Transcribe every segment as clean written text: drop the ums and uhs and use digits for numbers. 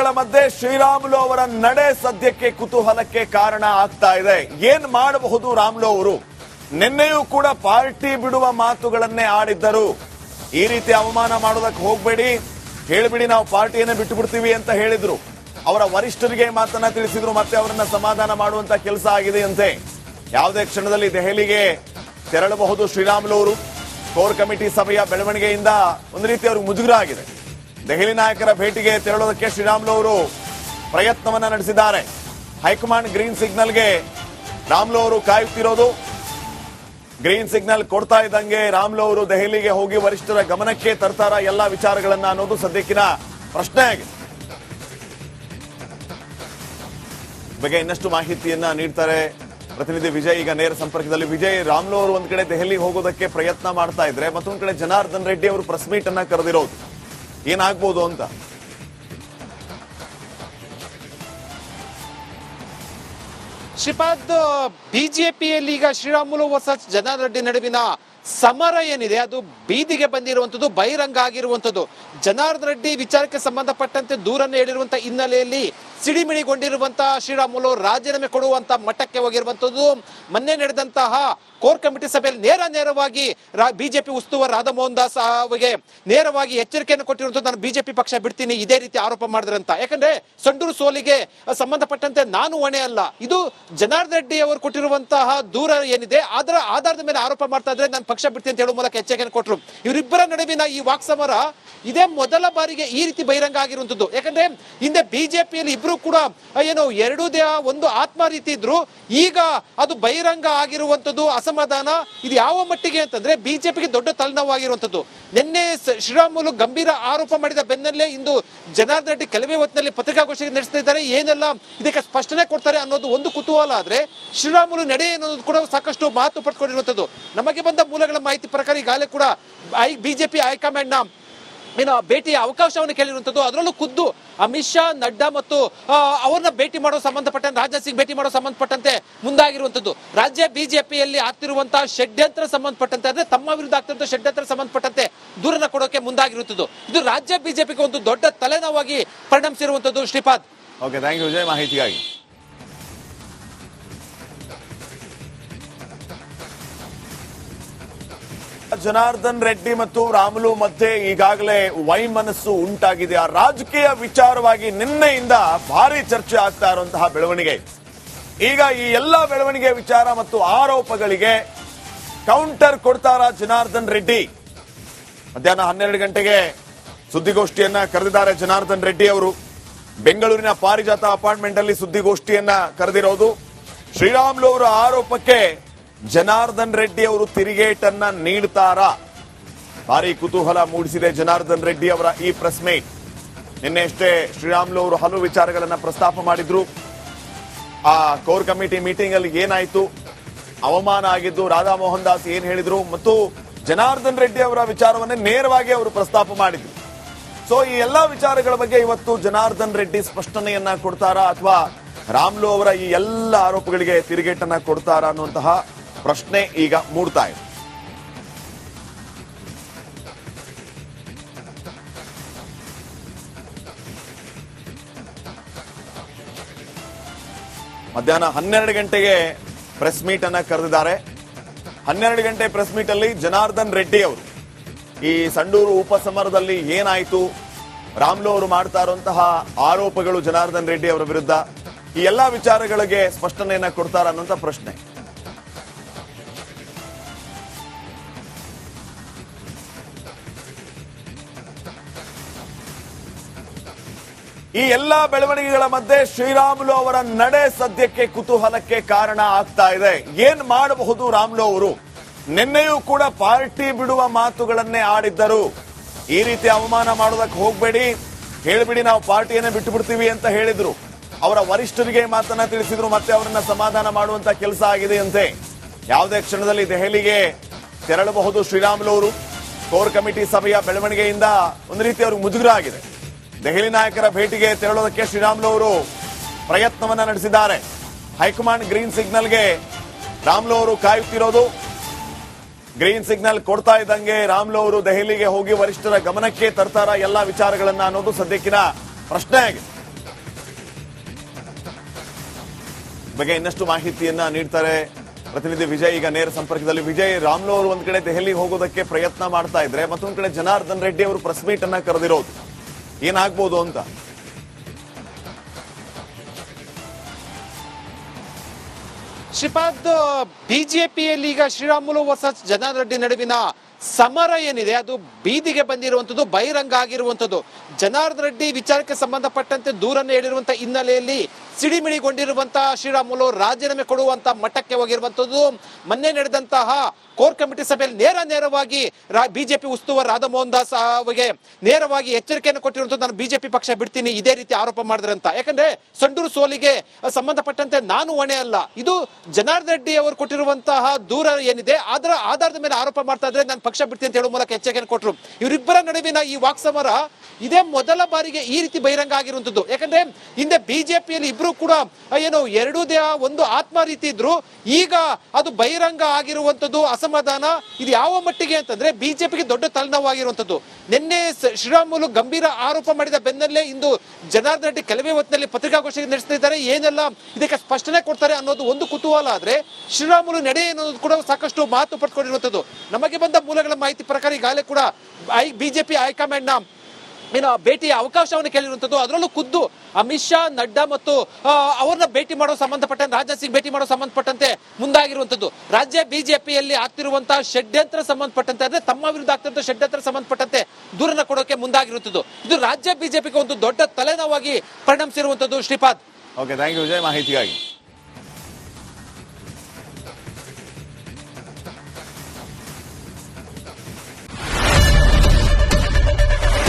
ಬೆಳವಣಿಗೆಗಳ ಮಧ್ಯೆ ಶ್ರೀರಾಮುಲು ಅವರ ನಡೆ ಸದ್ಯಕ್ಕೆ ಕುತೂಹಲಕ್ಕೆ ಕಾರಣ ಆಗ್ತಾ ಇದೆ. ಏನ್ ಮಾಡಬಹುದು ರಾಮುಲು ಅವರು? ನಿನ್ನೆಯೂ ಕೂಡ ಪಾರ್ಟಿ ಬಿಡುವ ಮಾತುಗಳನ್ನೇ ಆಡಿದ್ದರು. ಈ ರೀತಿ ಅವಮಾನ ಮಾಡೋದಕ್ಕೆ ಹೋಗ್ಬೇಡಿ, ಹೇಳ್ಬಿಡಿ ನಾವು ಪಾರ್ಟಿಯನ್ನೇ ಬಿಟ್ಟು ಬಿಡ್ತೀವಿ ಅಂತ ಹೇಳಿದ್ರು. ಅವರ ವರಿಷ್ಠರಿಗೆ ಮಾತನ್ನ ತಿಳಿಸಿದ್ರು, ಮತ್ತೆ ಅವರನ್ನ ಸಮಾಧಾನ ಮಾಡುವಂತ ಕೆಲಸ ಆಗಿದೆಯಂತೆ. ಯಾವುದೇ ಕ್ಷಣದಲ್ಲಿ ದೆಹಲಿಗೆ ತೆರಳಬಹುದು ಶ್ರೀರಾಮುಲು ಅವರು. ಕೋರ್ ಕಮಿಟಿ ಸಭೆಯ ಬೆಳವಣಿಗೆಯಿಂದ ಒಂದು ರೀತಿ ಅವ್ರಿಗೆ ಮುಜುಗರ ಆಗಿದೆ. ದೆಹಲಿ ನಾಯಕರ ಭೇಟಿಗೆ ತೆರಳೋದಕ್ಕೆ ಶ್ರೀರಾಮುಲು ಅವರು ಪ್ರಯತ್ನವನ್ನ ನಡೆಸಿದ್ದಾರೆ. ಹೈಕಮಾಂಡ್ ಗ್ರೀನ್ ಸಿಗ್ನಲ್ಗೆ ರಾಮುಲು ಅವರು ಕಾಯುತ್ತಿರೋದು. ಗ್ರೀನ್ ಸಿಗ್ನಲ್ ಕೊಡ್ತಾ ಇದ್ದಂಗೆ ರಾಮುಲು ಅವರು ದೆಹಲಿಗೆ ಹೋಗಿ ವರಿಷ್ಠರ ಗಮನಕ್ಕೆ ತರ್ತಾರ ಎಲ್ಲಾ ವಿಚಾರಗಳನ್ನ ಅನ್ನೋದು ಸದ್ಯಕ್ಕಿನ ಪ್ರಶ್ನೆ ಆಗಿದೆ. ಬಗ್ಗೆ ಇನ್ನಷ್ಟು ಮಾಹಿತಿಯನ್ನ ನೀಡ್ತಾರೆ ಪ್ರತಿನಿಧಿ ವಿಜಯ್. ಈಗ ನೇರ ಸಂಪರ್ಕದಲ್ಲಿ ವಿಜಯ್, ರಾಮುಲು ಅವರು ಒಂದ್ ಕಡೆ ದೆಹಲಿಗೆ ಹೋಗೋದಕ್ಕೆ ಪ್ರಯತ್ನ ಮಾಡ್ತಾ ಇದ್ರೆ, ಮತ್ತೊಂದ್ ಕಡೆ ಜನಾರ್ದನ್ ರೆಡ್ಡಿ ಅವರು ಪ್ರೆಸ್ ಮೀಟ್ ಅನ್ನ ಕರೆದಿರೋದು, ಏನಾಗ್ಬೋದು ಅಂತ? ಶ್ರೀಪಾದ್, ಬಿಜೆಪಿಯಲ್ಲಿ ಈಗ ಶ್ರೀರಾಮುಲು ವರ್ಸಸ್ ಜನಾರ್ದನ್ ರೆಡ್ಡಿ ನಡುವಿನ ಸಮರ ಏನಿದೆ ಅದು ಬೀದಿಗೆ ಬಂದಿರುವಂತದ್ದು, ಬಹಿರಂಗ ಆಗಿರುವಂತದ್ದು. ಜನಾರ್ದನ್ ರೆಡ್ಡಿ ವಿಚಾರಕ್ಕೆ ಸಂಬಂಧಪಟ್ಟಂತೆ ದೂರನ್ನು ಹೇಳಿರುವಂತಹ ಹಿನ್ನೆಲೆಯಲ್ಲಿ ಸಿಡಿಮಿಡಿಗೊಂಡಿರುವಂತಹ ಶ್ರೀರಾಮುಲು ರಾಜೀನಾಮೆ ಕೊಡುವಂತ ಮಟ್ಟಕ್ಕೆ ಹೋಗಿರುವಂತದ್ದು. ಮೊನ್ನೆ ನಡೆದಂತಹ ಕೋರ್ ಕಮಿಟಿ ಸಭೆಯಲ್ಲಿ ನೇರವಾಗಿ ಬಿಜೆಪಿ ಉಸ್ತುವಾರಿ ರಾಧಾ ಮೋಹನ್ ದಾಸ್ ಅವರಿಗೆ ನೇರವಾಗಿ ಎಚ್ಚರಿಕೆಯನ್ನು ಕೊಟ್ಟಿರುವಂತದ್ದು, ನಾನು ಬಿಜೆಪಿ ಪಕ್ಷ ಬಿಡ್ತೀನಿ ಇದೇ ರೀತಿ ಆರೋಪ ಮಾಡಿದ್ರಂತ. ಯಾಕಂದ್ರೆ ಸಂಡೂರು ಸೋಲಿಗೆ ಸಂಬಂಧಪಟ್ಟಂತೆ ನಾನು ಹೊಣೆ ಅಲ್ಲ, ಇದು ಜನಾರ್ದನ್ ರೆಡ್ಡಿ ಅವರು ಕೊಟ್ಟಿರುವಂತಹ ದೂರ ಏನಿದೆ ಅದರ ಆಧಾರದ ಮೇಲೆ ಆರೋಪ ಮಾಡ್ತಾ ಇದ್ರೆ ನಾನು ಪಕ್ಷ ಬಿಡ್ತೀನಿ ಅಂತ ಹೇಳುವ ಮೂಲಕ ಎಚ್ಚರಿಕೆಯನ್ನು ಕೊಟ್ಟರು. ಇವರಿಬ್ಬರ ನಡುವಿನ ಈ ವಾಕ್ಸಮರ ಇದೇ ಮೊದಲ ಬಾರಿಗೆ ಈ ರೀತಿ ಬಹಿರಂಗ ಆಗಿರುವಂತದ್ದು. ಯಾಕಂದ್ರೆ ಹಿಂದೆ ಬಿಜೆಪಿಯಲ್ಲಿ ಇಬ್ರು ಕೂಡ ಏನು ಎರಡೂ ದೇಹ ಒಂದು ಆತ್ಮ ರೀತಿ ಇದ್ರು, ಈಗ ಅದು ಬಹಿರಂಗ ಆಗಿರುವಂತದ್ದು ಅಸಮಾಧಾನ. ಇದು ಯಾವ ಮಟ್ಟಿಗೆ ಅಂತಂದ್ರೆ ಬಿಜೆಪಿಗೆ ದೊಡ್ಡ ತಲೆನೋವಾಗಿರುವಂತದ್ದು. ನಿನ್ನೆ ಶ್ರೀರಾಮುಲು ಗಂಭೀರ ಆರೋಪ ಮಾಡಿದ ಬೆನ್ನಲ್ಲೇ ಇಂದು ಜನಾರ್ದನ್ ರೆಡ್ಡಿ ಕೆಲವೇ ಹೊತ್ತಿನಲ್ಲಿ ಪತ್ರಿಕಾಗೋಷ್ಠಿ ನಡೆಸ್ತಾ ಇದ್ದಾರೆ. ಏನೆಲ್ಲ ಇದಕ್ಕೆ ಸ್ಪಷ್ಟನೆ ಕೊಡ್ತಾರೆ ಅನ್ನೋದು ಒಂದು ಕುತೂಹಲ. ಆದ್ರೆ ಶ್ರೀರಾಮುಲು ನಡೆ ಅನ್ನೋದು ಕೂಡ ಸಾಕಷ್ಟು ಮಹತ್ವ ಪಡ್ಕೊಂಡಿರುವಂತದ್ದು. ನಮಗೆ ಬಂದ ಮೂಲಗಳ ಮಾಹಿತಿ ಪ್ರಕಾರ ಈಗಾಗಲೇ ಕೂಡ ಬಿಜೆಪಿ ಹೈಕಮಾಂಡ್ ನ ಭೇಟಿಯ ಅವಕಾಶವನ್ನು ಕೇಳಿರುವಂತದ್ದು. ಅದರಲ್ಲೂ ಖುದ್ದು ಅಮಿತ್ ಶಾ, ನಡ್ಡಾ ಮತ್ತು ಅವ್ರನ್ನ ಭೇಟಿ ಮಾಡೋ ಸಂಬಂಧಪಟ್ಟಂತೆ, ರಾಜನಾಥ್ ಸಿಂಗ್ ಭೇಟಿ ಮಾಡೋ ಸಂಬಂಧಪಟ್ಟಂತೆ ಮುಂದಾಗಿರುವಂತದ್ದು. ರಾಜ್ಯ ಬಿಜೆಪಿಯಲ್ಲಿ ಆಗ್ತಿರುವಂತಹ ಷಡ್ಯಂತ್ರ ಸಂಬಂಧಪಟ್ಟಂತೆ, ಅಂದ್ರೆ ತಮ್ಮ ವಿರುದ್ಧ ಆಗ್ತಿರುವಂತಹ ಷಡ್ಯಂತ್ರ ಸಂಬಂಧಪಟ್ಟಂತೆ ದೂರನ್ನ ಕೊಡೋಕೆ ಮುಂದಾಗಿರುವಂತದ್ದು. ಇದು ರಾಜ್ಯ ಬಿಜೆಪಿಗೆ ಒಂದು ದೊಡ್ಡ ತಲೆನೋವಾಗಿ ಪರಿಣಮಿಸಿರುವಂತದ್ದು. Shripad, okay, thank you Vijay ಮಾಹಿತಿಗಾಗಿ. ಜನಾರ್ದನ್ ರೆಡ್ಡಿ ಮತ್ತು ರಾಮುಲು ಮಧ್ಯೆ ಈಗಾಗಲೇ ವೈಮನಸ್ಸು ಉಂಟಾಗಿದೆ. ಆ ರಾಜಕೀಯ ವಿಚಾರವಾಗಿ ನಿನ್ನೆಯಿಂದ ಭಾರಿ ಚರ್ಚೆ ಆಗ್ತಾ ಇರುವಂತಹ ಬೆಳವಣಿಗೆ. ಈಗ ಈ ಎಲ್ಲಾ ಬೆಳವಣಿಗೆ ವಿಚಾರ ಮತ್ತು ಆರೋಪಗಳಿಗೆ ಕೌಂಟರ್ ಕೊಡ್ತಾರ ಜನಾರ್ದನ್ ರೆಡ್ಡಿ. ಮಧ್ಯಾಹ್ನ 12 ಗಂಟೆಗೆ ಸುದ್ದಿಗೋಷ್ಠಿಯನ್ನ ಕರೆದಿದ್ದಾರೆ ಜನಾರ್ದನ್ ರೆಡ್ಡಿ ಅವರು. ಬೆಂಗಳೂರಿನ ಪಾರಿಜಾತ ಅಪಾರ್ಟ್ಮೆಂಟ್ ಅಲ್ಲಿ ಸುದ್ದಿಗೋಷ್ಠಿಯನ್ನ ಕರೆದಿರೋದು. ಶ್ರೀರಾಮುಲು ಅವರ ಆರೋಪಕ್ಕೆ ಜನಾರ್ದನ್ ರೆಡ್ಡಿ ಅವರು ತಿರುಗೇಟನ್ನ ನೀಡ್ತಾರಾ? ಭಾರಿ ಕುತೂಹಲ ಮೂಡಿಸಿದೆ ಜನಾರ್ದನ್ ರೆಡ್ಡಿ ಅವರ ಈ ಪ್ರೆಸ್ ಮೀಟ್. ನಿನ್ನೆ ಅಷ್ಟೇ ಶ್ರೀರಾಮುಲು ಅವರು ಹಲವು ವಿಚಾರಗಳನ್ನ ಪ್ರಸ್ತಾಪ ಮಾಡಿದ್ರು. ಆ ಕೋರ್ ಕಮಿಟಿ ಮೀಟಿಂಗ್ ಅಲ್ಲಿ ಏನಾಯ್ತು, ಅವಮಾನ ಆಗಿದ್ದು, ರಾಧಾ ಮೋಹನ್ ದಾಸ್ ಏನ್ ಹೇಳಿದ್ರು, ಮತ್ತು ಜನಾರ್ದನ್ ರೆಡ್ಡಿ ಅವರ ವಿಚಾರವನ್ನೇ ನೇರವಾಗಿ ಅವರು ಪ್ರಸ್ತಾಪ ಮಾಡಿದ್ರು. ಸೊ ಈ ಎಲ್ಲಾ ವಿಚಾರಗಳ ಬಗ್ಗೆ ಇವತ್ತು ಜನಾರ್ದನ್ ರೆಡ್ಡಿ ಸ್ಪಷ್ಟನೆಯನ್ನ ಕೊಡ್ತಾರಾ, ಅಥವಾ ರಾಮುಲು ಅವರ ಈ ಎಲ್ಲ ಆರೋಪಗಳಿಗೆ ತಿರುಗೇಟನ್ನ ಕೊಡ್ತಾರಾ ಅನ್ನುವಂತಹ ಪ್ರಶ್ನೆ ಈಗ ಮೂಡ್ತಾ ಇದೆ. ಮಧ್ಯಾಹ್ನ 12 ಗಂಟೆಗೆ ಪ್ರೆಸ್ ಮೀಟ್ ಅನ್ನ ಕರೆದಿದ್ದಾರೆ. 12 ಗಂಟೆ ಪ್ರೆಸ್ ಮೀಟ್ ಅಲ್ಲಿ ಜನಾರ್ದನ್ ರೆಡ್ಡಿ ಅವರು ಈ ಸಂಡೂರು ಉಪಸಮರದಲ್ಲಿ ಏನಾಯ್ತು, ರಾಮುಲು ಅವರು ಮಾಡ್ತಾ ಇರುವಂತಹ ಆರೋಪಗಳು ಜನಾರ್ದನ್ ರೆಡ್ಡಿ ಅವರ ವಿರುದ್ಧ, ಈ ಎಲ್ಲಾ ವಿಚಾರಗಳಿಗೆ ಸ್ಪಷ್ಟನೆಯನ್ನ ಕೊಡ್ತಾರ ಅನ್ನುವಂತ ಪ್ರಶ್ನೆ. ಈ ಎಲ್ಲಾ ಬೆಳವಣಿಗೆಗಳ ಮಧ್ಯೆ ಶ್ರೀರಾಮುಲು ಅವರ ನಡೆ ಸದ್ಯಕ್ಕೆ ಕುತೂಹಲಕ್ಕೆ ಕಾರಣ ಆಗ್ತಾ ಇದೆ. ಏನ್ ಮಾಡಬಹುದು ರಾಮುಲು ಅವರು? ನಿನ್ನೆಯೂ ಕೂಡ ಪಾರ್ಟಿ ಬಿಡುವ ಮಾತುಗಳನ್ನೇ ಆಡಿದ್ದರು. ಈ ರೀತಿ ಅವಮಾನ ಮಾಡೋದಕ್ಕೆ ಹೋಗ್ಬೇಡಿ, ಹೇಳ್ಬಿಡಿ ನಾವು ಪಾರ್ಟಿಯನ್ನೇ ಬಿಟ್ಟು ಬಿಡ್ತೀವಿ ಅಂತ ಹೇಳಿದ್ರು. ಅವರ ವರಿಷ್ಠರಿಗೆ ಮಾತನ್ನ ತಿಳಿಸಿದ್ರು, ಮತ್ತೆ ಅವರನ್ನ ಸಮಾಧಾನ ಮಾಡುವಂತ ಕೆಲಸ ಆಗಿದೆಯಂತೆ. ಯಾವುದೇ ಕ್ಷಣದಲ್ಲಿ ದೆಹಲಿಗೆ ತೆರಳಬಹುದು ಶ್ರೀರಾಮುಲು ಅವರು. ಕೋರ್ ಕಮಿಟಿ ಸಭೆಯ ಬೆಳವಣಿಗೆಯಿಂದ ಒಂದು ರೀತಿ ಅವ್ರಿಗೆ ಮುಜುಗರ ಆಗಿದೆ. ದೆಹಲಿ ನಾಯಕರ ಭೇಟಿಗೆ ತೆರಳೋದಕ್ಕೆ ಶ್ರೀರಾಮುಲು ಅವರು ಪ್ರಯತ್ನವನ್ನ ನಡೆಸಿದ್ದಾರೆ. ಹೈಕಮಾಂಡ್ ಗ್ರೀನ್ ಸಿಗ್ನಲ್ಗೆ ರಾಮುಲು ಅವರು ಕಾಯುತ್ತಿರೋದು. ಗ್ರೀನ್ ಸಿಗ್ನಲ್ ಕೊಡ್ತಾ ಇದ್ದಂಗೆ ರಾಮುಲು ಅವರು ದೆಹಲಿಗೆ ಹೋಗಿ ವರಿಷ್ಠರ ಗಮನಕ್ಕೆ ತರ್ತಾರ ಎಲ್ಲಾ ವಿಚಾರಗಳನ್ನ ಅನ್ನೋದು ಸದ್ಯಕ್ಕಿನ ಪ್ರಶ್ನೆ ಆಗಿದೆ. ಬಗ್ಗೆ ಇನ್ನಷ್ಟು ಮಾಹಿತಿಯನ್ನ ನೀಡ್ತಾರೆ ಪ್ರತಿನಿಧಿ ವಿಜಯ್. ಈಗ ನೇರ ಸಂಪರ್ಕದಲ್ಲಿ ವಿಜಯ್, ರಾಮುಲು ಅವರು ಒಂದ್ ಕಡೆ ದೆಹಲಿಗೆ ಹೋಗೋದಕ್ಕೆ ಪ್ರಯತ್ನ ಮಾಡ್ತಾ ಇದ್ರೆ, ಮತ್ತೊಂದ್ ಕಡೆ ಜನಾರ್ದನ್ ರೆಡ್ಡಿ ಅವರು ಪ್ರೆಸ್ ಮೀಟ್ ಅನ್ನ ಕರೆದಿರೋದು, ಏನಾಗ್ಬೋದು ಅಂತ? ಶ್ರೀಪಾದ್, ಬಿಜೆಪಿಯಲ್ಲಿ ಈಗ ಶ್ರೀರಾಮುಲು ವರ್ಸಸ್ ಜನಾರ್ದನ್ ರೆಡ್ಡಿ ನಡುವಿನ ಸಮರ ಏನಿದೆ ಅದು ಬೀದಿಗೆ ಬಂದಿರುವಂತದ್ದು, ಬಹಿರಂಗ ಆಗಿರುವಂತದ್ದು. ಜನಾರ್ದನ್ ರೆಡ್ಡಿ ವಿಚಾರಕ್ಕೆ ಸಂಬಂಧಪಟ್ಟಂತೆ ದೂರನ್ನು ಹೇಳಿರುವಂತಹ ಹಿನ್ನೆಲೆಯಲ್ಲಿ ಸಿಡಿಮಿಡಿಗೊಂಡಿರುವಂತಹ ಶ್ರೀರಾಮುಲು ರಾಜೀನಾಮೆ ಕೊಡುವಂತ ಮಟ್ಟಕ್ಕೆ ಹೋಗಿರುವಂತದ್ದು. ಮೊನ್ನೆ ನಡೆದಂತಹ ಕೋರ್ ಕಮಿಟಿ ಸಭೆಯಲ್ಲಿ ನೇರವಾಗಿ ಬಿಜೆಪಿ ಉಸ್ತುವಾರಿ ರಾಧಾಮೋಹನ್ ದಾಸ್ ಅವರಿಗೆ ನೇರವಾಗಿ ಎಚ್ಚರಿಕೆಯನ್ನು ಕೊಟ್ಟಿರುವಂತದ್ದು, ನಾನು ಬಿಜೆಪಿ ಪಕ್ಷ ಬಿಡ್ತೀನಿ ಇದೇ ರೀತಿ ಆರೋಪ ಮಾಡಿದ್ರೆ ಅಂತ. ಯಾಕಂದ್ರೆ ಸಂಡೂರು ಸೋಲಿಗೆ ಸಂಬಂಧಪಟ್ಟಂತೆ ನಾನು ಹೊಣೆ ಅಲ್ಲ, ಇದು ಜನಾರ್ದನ್ ರೆಡ್ಡಿ ಅವರು ಕೊಟ್ಟಿರುವಂತಹ ದೂರ ಏನಿದೆ ಅದರ ಆಧಾರದ ಮೇಲೆ ಆರೋಪ ಮಾಡ್ತಾ ಇದ್ರೆ ನಾನು ಪಕ್ಷ ಬಿಡ್ತೀನಿ ಅಂತ ಹೇಳುವ ಮೂಲಕ ಎಚ್ಚರಿಕೆಯನ್ನು ಕೊಟ್ಟರು. ಇವರಿಬ್ಬರ ನಡುವಿನ ಈ ವಾಕ್ಸಮರ ಇದೇ ಮೊದಲ ಬಾರಿಗೆ ಈ ರೀತಿ ಬಹಿರಂಗ ಆಗಿರುವಂತದ್ದು. ಯಾಕಂದ್ರೆ ಹಿಂದೆ ಬಿಜೆಪಿಯಲ್ಲಿ ಇಬ್ರು ಕೂಡ ಏನು ಎರಡೂ ದೇಹ ಒಂದು ಆತ್ಮ ರೀತಿ ಇದ್ರು, ಈಗ ಅದು ಬಹಿರಂಗ ಆಗಿರುವಂತದ್ದು ಅಸಮಾಧಾನ. ಇದು ಯಾವ ಮಟ್ಟಿಗೆ ಅಂತಂದ್ರೆ ಬಿಜೆಪಿಗೆ ದೊಡ್ಡ ತಲೆನೋವಾಗಿರುವಂತದ್ದು. ನಿನ್ನೆ ಶ್ರೀರಾಮುಲು ಗಂಭೀರ ಆರೋಪ ಮಾಡಿದ ಬೆನ್ನಲ್ಲೇ ಇಂದು ಜನಾರ್ದನ್ ರೆಡ್ಡಿ ಕೆಲವೇ ಹೊತ್ತಿನಲ್ಲಿ ಪತ್ರಿಕಾಗೋಷ್ಠಿ ನಡೆಸ್ತಿದ್ದಾರೆ. ಏನೆಲ್ಲ ಇದಕ್ಕೆ ಸ್ಪಷ್ಟನೆ ಕೊಡ್ತಾರೆ ಅನ್ನೋದು ಒಂದು ಕುತೂಹಲ ಆದ್ರೆ, ಶ್ರೀರಾಮುಲು ನಡೆ ಅನ್ನೋದು ಕೂಡ ಸಾಕಷ್ಟು ಮಾತು ಪಡ್ಕೊಂಡಿರುವಂತದ್ದು. ನಮಗೆ ಬಂದ ಮೂಲಗಳ ಮಾಹಿತಿ ಪ್ರಕಾರ ಈಗಾಗಲೇ ಕೂಡ ಬಿಜೆಪಿ ಹೈಕಮಾಂಡ್ ನ ಭೇಟಿಯ ಅವಕಾಶವನ್ನು ಕೇಳಿರುವಂತದ್ದು. ಅದರಲ್ಲೂ ಖುದ್ದು ಅಮಿತ್ ಶಾ, ನಡ್ಡಾ ಮತ್ತು ಅವ್ರನ್ನ ಭೇಟಿ ಮಾಡೋ ಸಂಬಂಧಪಟ್ಟಂತೆ, ರಾಜನಾಥ್ ಸಿಂಗ್ ಭೇಟಿ ಮಾಡೋ ಸಂಬಂಧಪಟ್ಟಂತೆ ಮುಂದಾಗಿರುವಂತದ್ದು. ರಾಜ್ಯ ಬಿಜೆಪಿಯಲ್ಲಿ ಆಗ್ತಿರುವಂತಹ ಷಡ್ಯಂತ್ರ ಸಂಬಂಧಪಟ್ಟಂತೆ, ಅಂದ್ರೆ ತಮ್ಮ ವಿರುದ್ಧ ಆಗ್ತಿರುವಂತಹ ಷಡ್ಯಂತ್ರ ಸಂಬಂಧಪಟ್ಟಂತೆ ದೂರನ್ನ ಕೊಡೋಕೆ ಮುಂದಾಗಿರುವಂತದ್ದು. ಇದು ರಾಜ್ಯ ಬಿಜೆಪಿಗೆ ಒಂದು ದೊಡ್ಡ ತಲೆನೋವಾಗಿ ಪರಿಣಮಿಸಿರುವಂತದ್ದು. Shripad, okay, thank you Vijay ಮಾಹಿತಿಗಾಗಿ.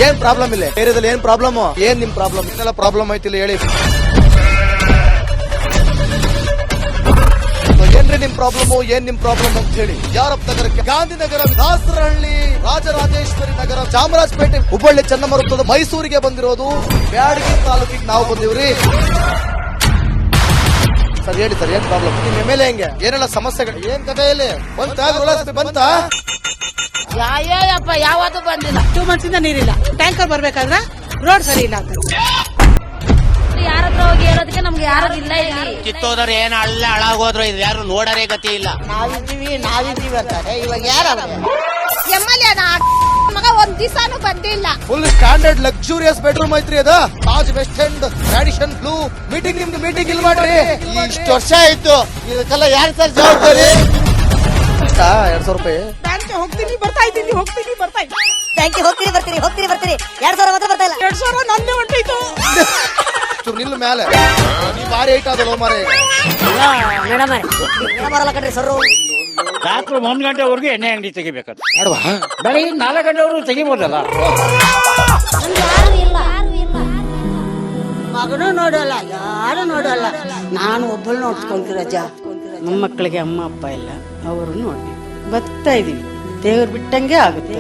ಏನ್ ಪ್ರಾಬ್ಲಮ್ ಇಲ್ಲ ಏರಿಯಾದಲ್ಲಿ? ಏನ್ ಪ್ರಾಬ್ಲಮ್? ಏನ್ ನಿಮ್ ಪ್ರಾಬ್ಲಮ್? ಇದೆಲ್ಲ ಪ್ರಾಬ್ಲಮ್ ಐತಿಲ್ಲ ಹೇಳಿ. ಏನ್ರಿ ನಿಮ್ ಪ್ರಾಬ್ಲಮ್? ಏನ್ ನಿಮ್ ಪ್ರಾಬ್ಲಮ್ ಅಂತ ಹೇಳಿ. ಯಾರಪ್ಪ ನಗರಕ್ಕೆ? ಗಾಂಧಿನಗರ, ದಾಸರಹಳ್ಳಿ, ರಾಜರಾಜೇಶ್ವರಿ ನಗರ, ಚಾಮರಾಜಪೇಟೆ, ಹುಬ್ಬಳ್ಳಿ, ಚನ್ನಮರುತ್ತದ, ಮೈಸೂರಿಗೆ ಬಂದಿರೋದು. ಬ್ಯಾಡಗಿ ತಾಲೂಕಿಗೆ ನಾವು ಬಂದಿವ್ರಿ. ಸರ್ ಹೇಳಿ ಸರ್, ಏನ್ ಪ್ರಾಬ್ಲಮ್? ನಿಮ್ ಎಮ್ ಎಲ್ ಎ ಹೆಂಗೆ? ಏನೆಲ್ಲ ಸಮಸ್ಯೆಗಳು? ಏನ್ ಕಥೆ ಇಲ್ಲಿ ಬಂತ? ಯಾಯಪ್ಪ ಯಾವತ್ತೂ ಬಂದಿಲ್ಲ. 2 months ಇಂದ ನೀರಿಲ್ಲ. ಟ್ಯಾಂಕರ್ ಬರ್ಬೇಕಾದ್ರೆ ರೋಡ್ ಸರಿ ಇಲ್ಲ ಅಂತ ಯಾರ ಹತ್ರ ಹೋಗಿ ಹೇಳೋದಕ್ಕೆ ನಮ್ಗೆ ಯಾರು ಇಲ್ಲ. ಇಲ್ಲಿ ಕಿತ್ತೋದ್ರೆ ಏನ್ ಅಲ್ಲ ಹಾಳಾಗೋದ್ರು ಇದು ಯಾರು ನೋಡರೇ ಗತಿ ಇಲ್ಲ. ನಾವಿದ್ದೀವಿ ಅಂತಾರೆ. ಇವಾಗ ಯಾರ ಎಮ್ಎಲ್ಎ ಮಗ ಒಂದ್ ದಿವಸನೂ ಬಂದಿಲ್ಲ. ಫುಲ್ ಸ್ಟ್ಯಾಂಡರ್ಡ್ ಲಕ್ಸುರಿಯಸ್ ಬೆಡ್ರೂಮ್ ಐತ್ರಿ ಅದ. Taj West End, tradition blue. Meeting ನಿಮ್ದು ಮೀಟಿಂಗ್ ಇಲ್ಲಿ ಮಾಡ್ರಿ. ಇಷ್ಟು ವರ್ಷ ಆಯ್ತು, ಇದಕ್ಕೆಲ್ಲ ಯಾರು ಸರ್ ಜವಾಬ್ದಾರಿ? 200 ರೂಪಾಯಿ ಹೋಗ್ತೀನಿ ಬರ್ತಾ ಇದ್ದೀನಿ. ಬ್ಯಾಂಕಿಗೆ ಹೋಗ್ತೀರಿ ಬರ್ತೀರಿ 2000 ಮಾತ್ರ ಬರ್ತಾ ಇಲ್ಲ. 2000 ನಂದೇ ಹೊಂಟೈತು. ನಿಲ್ಲ ಮೇಲೆ ನೀವು ಭಾರಿ ಐಟ್ ಆದಲ್ಲ ಮಾರೇ. ಮೇಡಮ್ ಬರಲ್ಲ ಕಣ್ರಿ ಸರ್. ರಾತ್ರಿ 1 ಗಂಟೆವರೆಗೂ ಎಣ್ಣೆ ಅಂಗಡಿ ತೆಗಿಬೇಕಂತ. ಬೆಳಿಗ್ಗೆ 4 ಗಂಟೆವರೆಗೂ ತೆಗಿಬೋದಲ್ಲ. ಮಗನೂ ನೋಡಲ್ಲ, ಯಾರು ನೋಡಲ್ಲ. ನಾನು ಒಬ್ಬಳು ನೋಡ್ಕೊಂತೀರ ಅಜ್ಜ. ಮೊಮ್ಮಕ್ಕಳಿಗೆ ಅಮ್ಮ ಅಪ್ಪ ಇಲ್ಲ, ಅವರು ನೋಡಿ ಬರ್ತಾ ಇದೀವಿ. ದೇವ್ರು ಬಿಟ್ಟಂಗೆ ಆಗುತ್ತೆ.